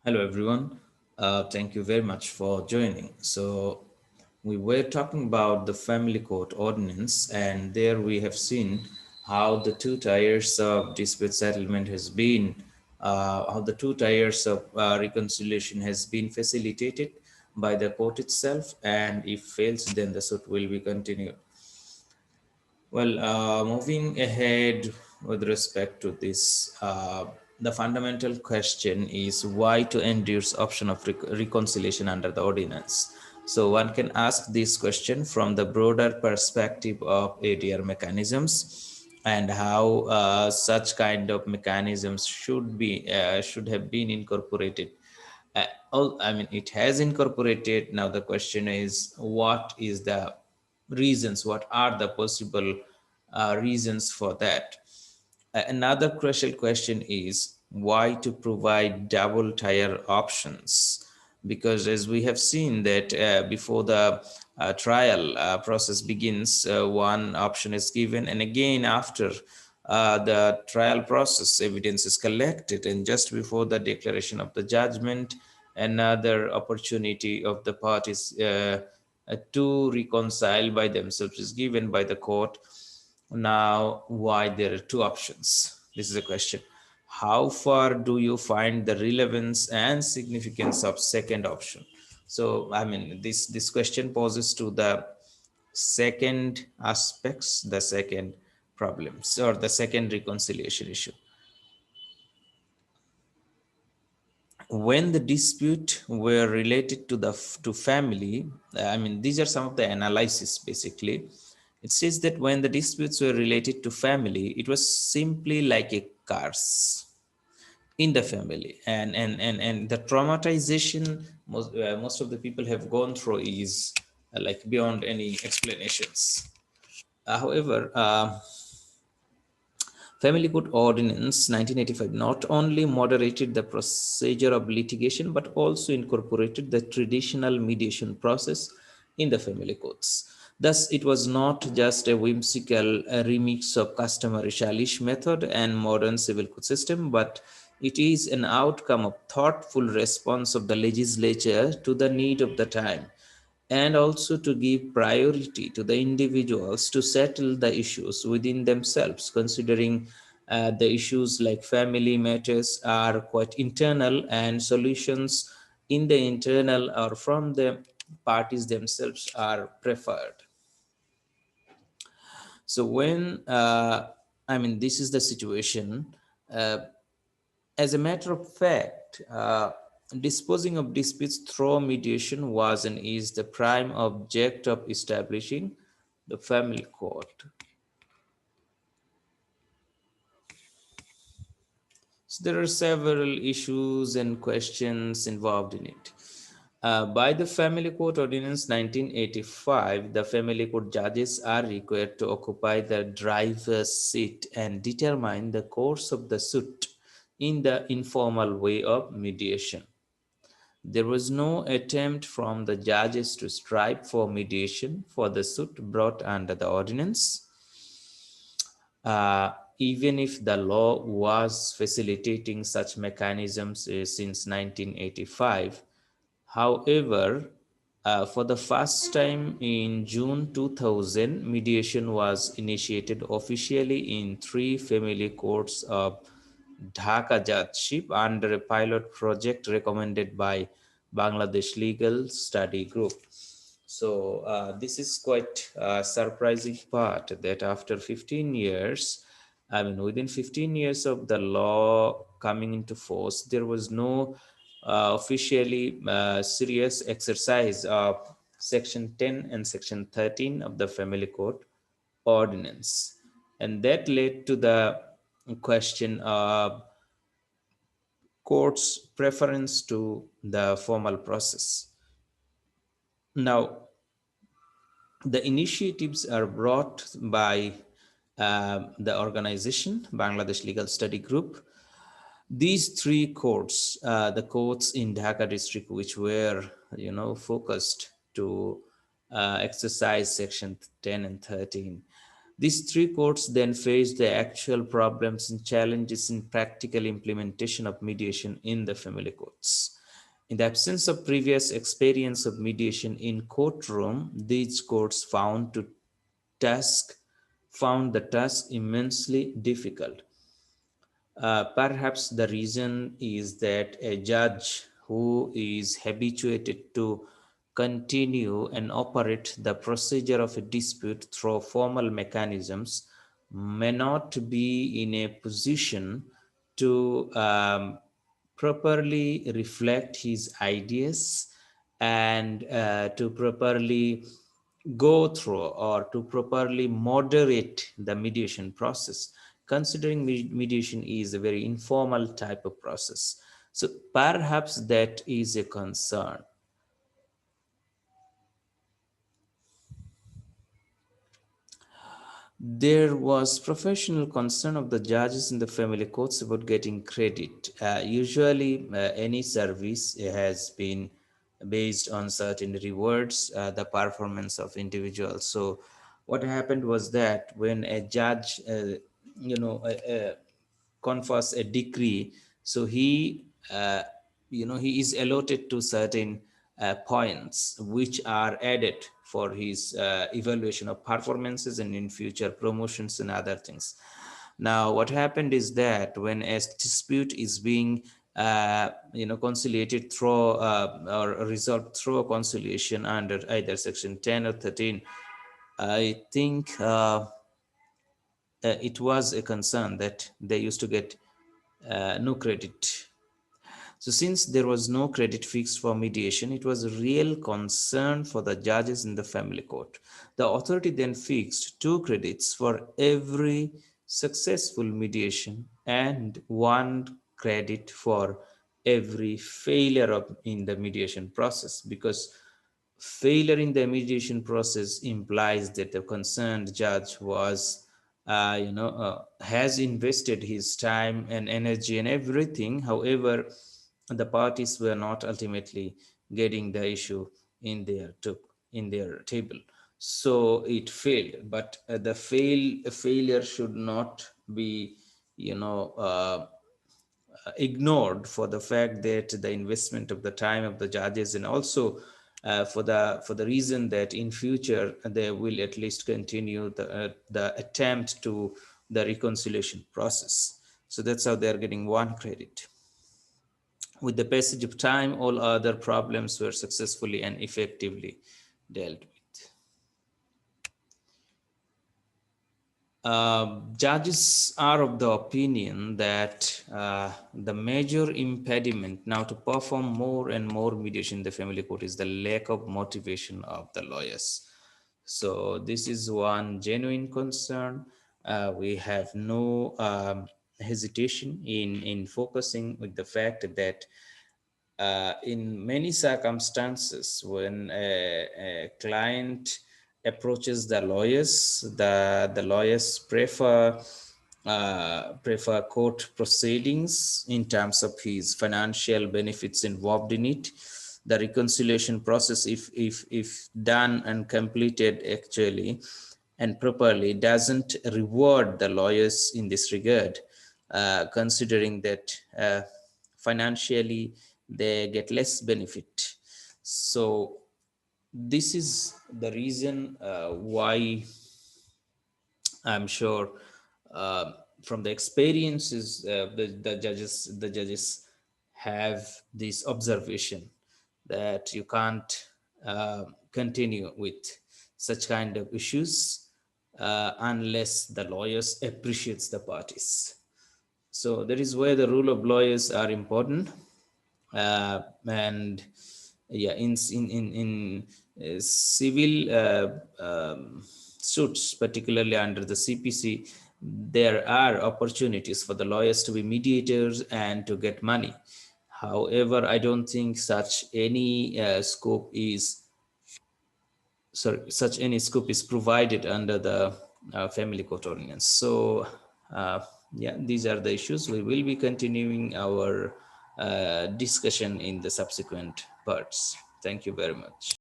Hello, everyone. Thank you very much for joining. So, we were talking about the family court ordinance, and there we have seen how the two tiers of dispute settlement has been, how the two tiers of reconciliation has been facilitated by the court itself, and if fails, then the suit will be continued. Well, moving ahead with respect to this, the fundamental question is why to endorse option of reconciliation under the ordinance. So one can ask this question from the broader perspective of ADR mechanisms and how such kind of mechanisms should have been incorporated. I mean, it has incorporated. Now the question is, what is the reasons? What are the possible reasons for that? Another crucial question is why to provide double tier options? Because as we have seen that before the trial process begins, one option is given, and again after the trial process, evidence is collected, and just before the declaration of the judgment, another opportunity of the parties to reconcile by themselves is given by the court. Now, why there are two options? This is a question. How far do you find the relevance and significance of second option? So, I mean, this question poses to the second aspects, the second problems, or the second reconciliation issue. When the dispute were related to the to family, I mean, these are some of the analysis. Basically, it says that when the disputes were related to family, it was simply like a curse in the family, and the traumatization most of the people have gone through is like beyond any explanations. However, Family Court Ordinance 1985 not only moderated the procedure of litigation but also incorporated the traditional mediation process in the family courts. Thus, it was not just a whimsical remix of customary Shalish method and modern civil court system, but it is an outcome of thoughtful response of the legislature to the need of the time, and also to give priority to the individuals to settle the issues within themselves, considering the issues like family matters are quite internal and solutions in the internal or from the parties themselves are preferred. So when I mean, this is the situation. uh, as a matter of fact, disposing of disputes through mediation was and is the prime object of establishing the family court. So there are several issues and questions involved in it. By the Family Court Ordinance 1985, the Family Court judges are required to occupy the driver's seat and determine the course of the suit in the informal way of mediation. There was no attempt from the judges to strive for mediation for the suit brought under the ordinance, uh, even if the law was facilitating such mechanisms since 1985. However, for the first time in June 2000, mediation was initiated officially in three family courts of Dhaka Judgeship under a pilot project recommended by Bangladesh Legal Study Group. So this is quite a surprising part that after 15 years, I mean, within 15 years of the law coming into force, there was no officially serious exercise of Section 10 and Section 13 of the Family Court Ordinance. And that led to the question of court's preference to the formal process. Now, the initiatives are brought by the organization, Bangladesh Legal Study Group. These three courts, the courts in Dhaka district, which were, focused to exercise Section 10 and 13, these three courts then faced the actual problems and challenges in practical implementation of mediation in the family courts. In the absence of previous experience of mediation in courtroom, these courts task found the task immensely difficult. Perhaps the reason is that a judge who is habituated to continue and operate the procedure of a dispute through formal mechanisms may not be in a position to properly reflect his ideas and to properly go through or to properly moderate the mediation process, considering mediation is a very informal type of process. So perhaps that is a concern. There was professional concern of the judges in the family courts about getting credit. Usually, any service has been based on certain rewards, the performance of individuals. So, what happened was that when a judge, confers a decree, so he is allotted to certain points which are added for his evaluation of performances and in future promotions and other things. Now what happened is that when a dispute is being conciliated through or resolved through a conciliation under either section 10 or 13, I think it was a concern that they used to get no credit. So since there was no credit fixed for mediation, it was a real concern for the judges in the family court. The authority then fixed 2 credits for every successful mediation and 1 credit for every failure in the mediation process, because failure in the mediation process implies that the concerned judge was has invested his time and energy and everything. However, the parties were not ultimately getting the issue in their table, so it failed. But the failure should not be ignored for the fact that the investment of the time of the judges, and also for the reason that in future they will at least continue the attempt to the reconciliation process. So that's how they are getting 1 credit. With the passage of time, all other problems were successfully and effectively dealt with. Judges are of the opinion that the major impediment now to perform more and more mediation in the family court is the lack of motivation of the lawyers. So this is one genuine concern. We have no hesitation in focusing with the fact that in many circumstances, when a client approaches the lawyers, the lawyers prefer court proceedings in terms of his financial benefits involved in it. The reconciliation process, if done and completed actually and properly, doesn't reward the lawyers in this regard, considering that financially they get less benefit. So this is the reason why I'm sure from the experiences the judges have this observation that you can't continue with such kind of issues unless the lawyers appreciates the parties. So that is where the rule of lawyers are important. And yeah, in civil suits, particularly under the CPC, there are opportunities for the lawyers to be mediators and to get money. However, I don't think such any scope is provided under the family court ordinance. So yeah, these are the issues. We will be continuing our discussion in the subsequent parts. Thank you very much.